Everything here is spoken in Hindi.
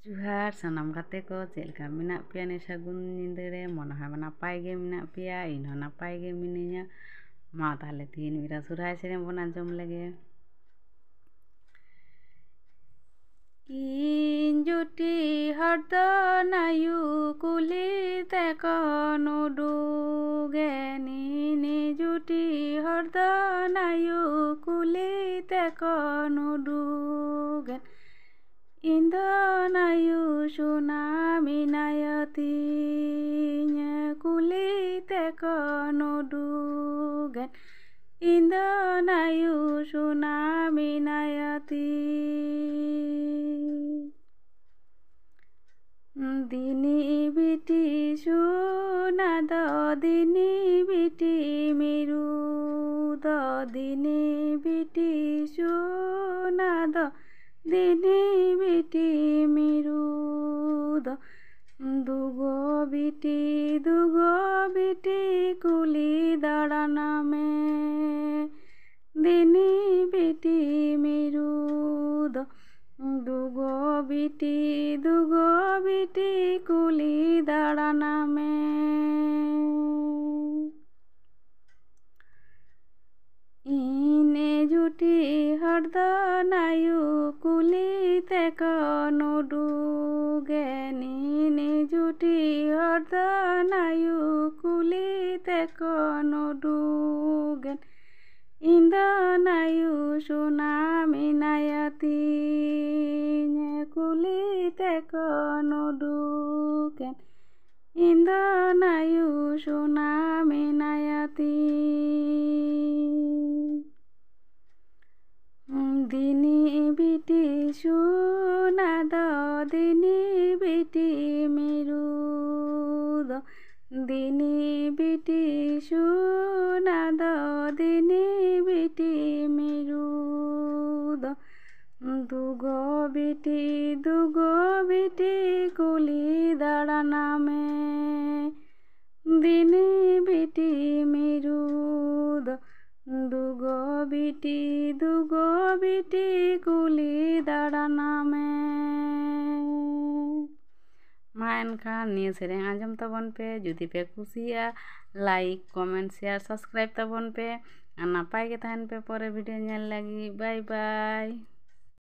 जुहार सानाम गाते को चेलका मेनाग पेया ने सागुन निंदा रे मन है नापाय गे मेनाग पेया इनहो नापाय गे मिनिया मा ताहले तीन बेरा सोरहाय सेरें बन आंजम लेगे। इन जुटी हरद नायु कुली तेकन उडुगे नी जुटी हरद नायु कुली तेकन उडुगे इंदनायु tsunami नायतिnya kuli tekan udugan indanayu sunami nayati dini biti sunada dini biti miru do dini biti sunada dini biti mirudo दुगो बिटी कुली दाड़ाना में दिनी बिटी मिरुदो दुगो बिटी कुली दाड़ाना में इने जुटी हरद नायु कुली तेकन उडुगे नी जुटी हरद नायु कुली तेकन उडुगे इंदनायु सुनामी नायतिnya कुली तेकन उडुगे इंदनायु सुनामी नायति दिनी बिटी सुनाद दिनी बिटी मिरुद दिनी बिटी सुनाद दिनी बिटी मिरुद दुगो बिटी कुली दाड़ाना में दिनी बिटी मिरुद दुगो बिटी कुली दाड़ाना में मा एनखान निया सेरें आंजम तबन पे जुदी पे कुसिया लाइक कमेंट शेयर सब्सक्राइब तबन पे नापाय गे तहन पे परे वीडियो नेल लगी बाय बाय।